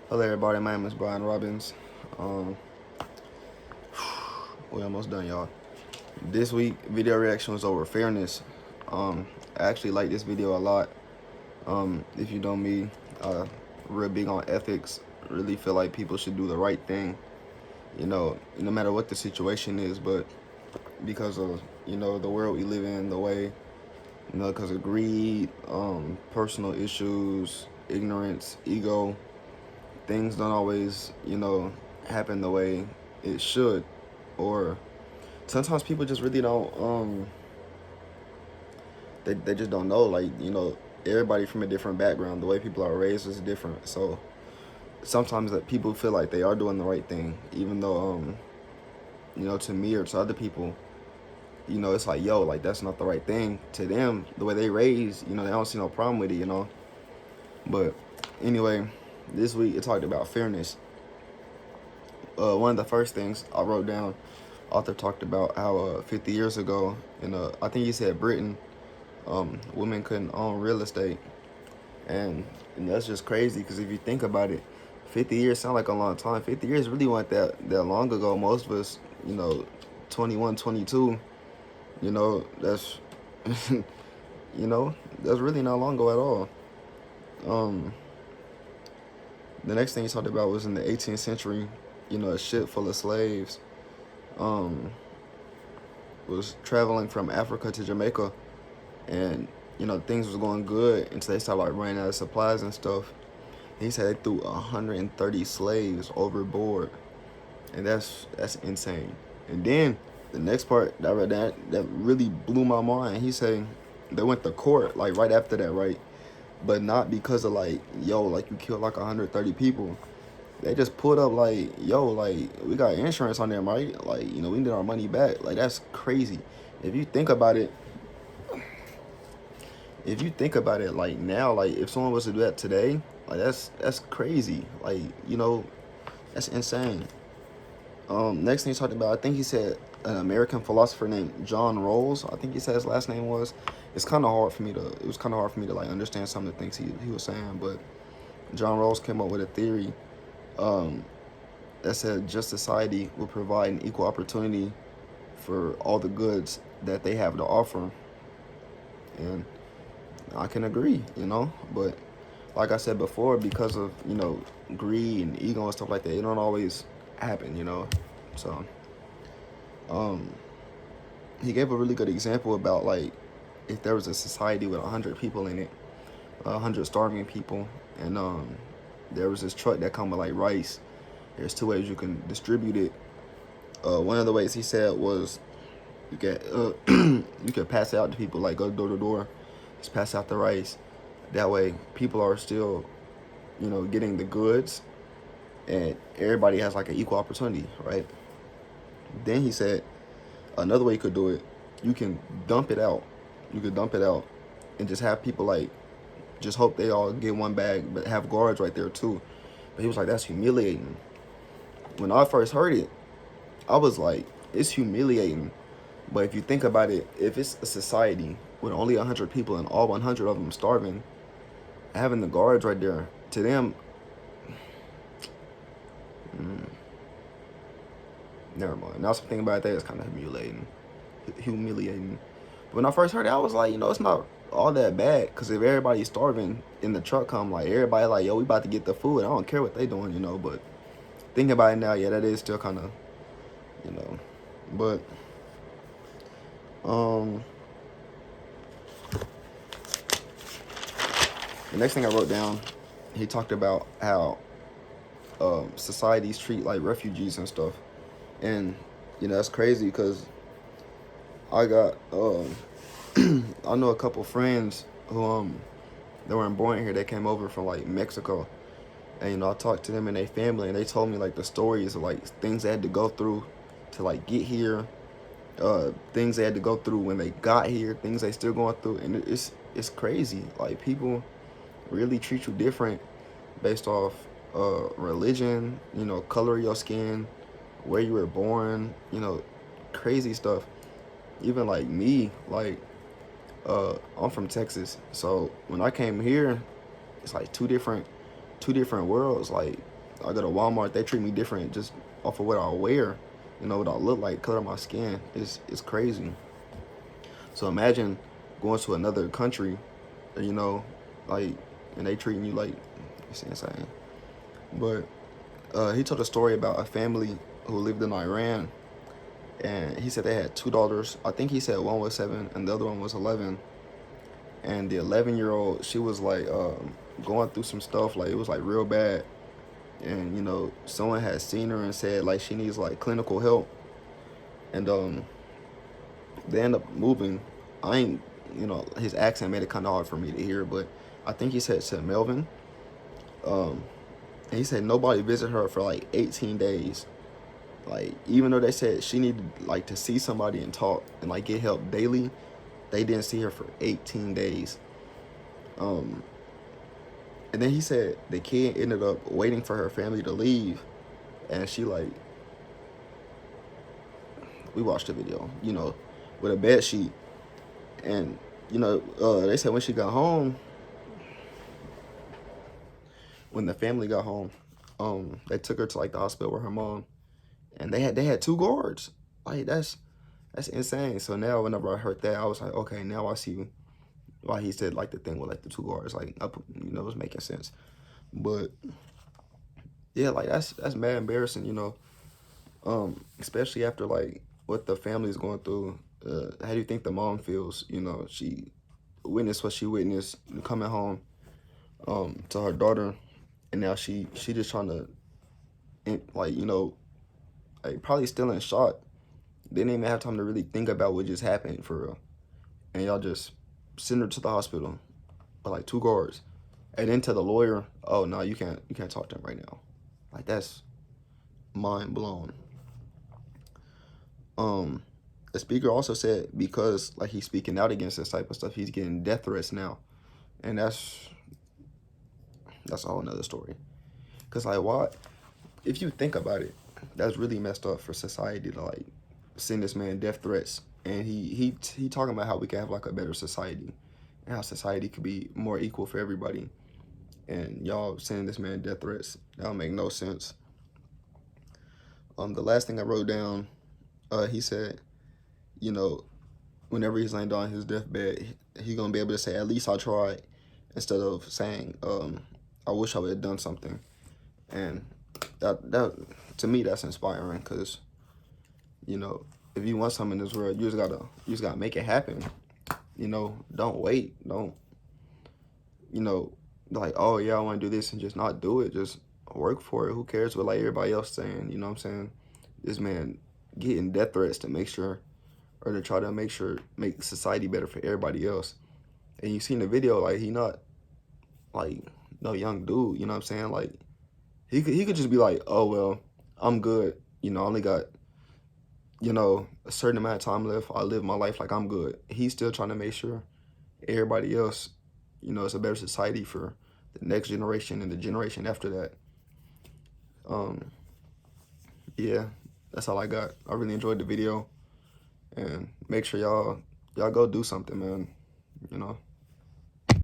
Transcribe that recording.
Hello, everybody. My name is Brian Robbins. Um, we almost done, y'all. This week, video reaction was over fairness. I actually like this video a lot. If you know me, real big on ethics. Really feel like people should do the right thing. No matter what the situation is, but because of the world we live in, the way because of greed, personal issues, ignorance, ego, things don't always happen the way it should, or sometimes people just really don't they just don't know, like, everybody from a different background, the way people are raised is different. So sometimes that people feel like they are doing the right thing, even though to me or to other people, it's like, yo, like, that's not the right thing to them. The way they raised, they don't see no problem with it. But anyway, this week it talked about fairness. One of the first things I wrote down, author talked about how 50 years ago in I think he said Britain, women couldn't own real estate, and that's just crazy because if you think about it, 50 years sound like a long time. 50 years really wasn't that long ago. Most of us, 21, 22, that's that's really not long ago at all. The next thing he talked about was in the 18th century, a ship full of slaves was traveling from Africa to Jamaica, and things was going good until they started like running out of supplies and stuff. He said they threw 130 slaves overboard, and that's insane. And then the next part that really blew my mind, he said they went to court like right after that, right? But not because of like, yo, like you killed like 130 people. They just pulled up like, yo, like we got insurance on them, right? Like, we need our money back. Like, that's crazy. If you think about it, like now, like if someone was to do that today, like that's crazy. Like, that's insane. Next thing he talked about, I think he said an American philosopher named John Rawls. I think he said his last name was. It was kind of hard for me to like understand some of the things he was saying, but John Rawls came up with a theory that said just society will provide an equal opportunity for all the goods that they have to offer. And I can agree, but like I said before, because of, greed and ego and stuff like that, it don't always happen, So he gave a really good example about like if there was a society with 100 people in it, 100 starving people, and there was this truck that come with like rice. There's two ways you can distribute it. One of the ways he said was you get you can pass it out to people, like go door to door, just pass out the rice. That way, people are still, getting the goods, and everybody has like an equal opportunity, right? Then he said another way you could do it, you can dump it out. You could dump it out and just have people like just hope they all get one bag, but have guards right there too. But he was like, that's humiliating. When I first heard it, I was like, it's humiliating. But if you think about it, if it's a society with only 100 people and all 100 of them starving, having the guards right there, to them, never mind. Now something about that is kind of humiliating. But when I first heard it, I was like, it's not all that bad, because if everybody's starving in the truck come, like everybody like, yo, we about to get the food. I don't care what they doing, But thinking about it now, yeah, that is still kind of, But the next thing I wrote down, he talked about how societies treat like refugees and stuff, and that's crazy because I got I know a couple friends who they weren't born here. They came over from like Mexico, and I talked to them and their family, and they told me like the stories of like things they had to go through to like get here, things they had to go through when they got here, things they still going through, and it's crazy. Like, people really treat you different based off religion, color of your skin, where you were born, crazy stuff. Even like me, like I'm from Texas, so when I came here, it's like two different worlds. Like, I go to Walmart, they treat me different just off of what I wear, you know, what I look like, color of my skin. It's crazy. So imagine going to another country, you know, like, and they treating you like, it's insane. But he told a story about a family who lived in Iran, and he said they had two daughters. I think he said one was 7 and the other one was 11. And the 11-year-old, she was like going through some stuff, like it was like real bad. And you know, someone had seen her and said like she needs like clinical help. And they end up moving. I ain't, you know, his accent made it kind of hard for me to hear, but I think he said Melvin. And he said nobody visited her for like 18 days. Like, even though they said she needed like to see somebody and talk and like get help daily, they didn't see her for 18 days. And then he said the kid ended up waiting for her family to leave, and she like, we watched the video, you know, with a bed sheet. And you know, they said when she got home, when the family got home, they took her to like the hospital with her mom, and they had two guards. Like that's insane. So now whenever I heard that, I was like, okay, now I see why he said like the thing with like the two guards. Like, you know, it was making sense. But yeah, like that's mad embarrassing, you know. Especially after like what the family is going through. How do you think the mom feels? You know, she witnessed what she witnessed coming home to her daughter, and now she just trying to, like, you know, like probably still in shock. They didn't even have time to really think about what just happened for real, and y'all just send her to the hospital with like two guards, and then tell the lawyer, oh no, you can't talk to him right now. Like, that's mind blown. The speaker also said because like he's speaking out against this type of stuff, he's getting death threats now, and that's a whole nother story. Cause like, why? If you think about it, that's really messed up for society to like send this man death threats, and he talking about how we can have like a better society, and how society could be more equal for everybody, and y'all sending this man death threats. That don't make no sense. The last thing I wrote down, he said, you know, whenever he's laying down on his deathbed, he gonna be able to say, at least I tried, instead of saying, I wish I would have done something. And that to me, that's inspiring, because, you know, if you want something in this world, you just gotta make it happen. You know, don't wait. Don't, you know, like, oh yeah, I want to do this, and just not do it. Just work for it. Who cares what like everybody else saying? You know what I'm saying? This man getting death threats to make sure, or to try to make society better for everybody else. And you seen the video, like, he not like no young dude, you know what I'm saying? Like, he could just be like, oh well, I'm good. You know, I only got, you know, a certain amount of time left. I live my life like I'm good. He's still trying to make sure everybody else, you know, it's a better society for the next generation and the generation after that. Yeah, that's all I got. I really enjoyed the video, and make sure y'all go do something, man. You know.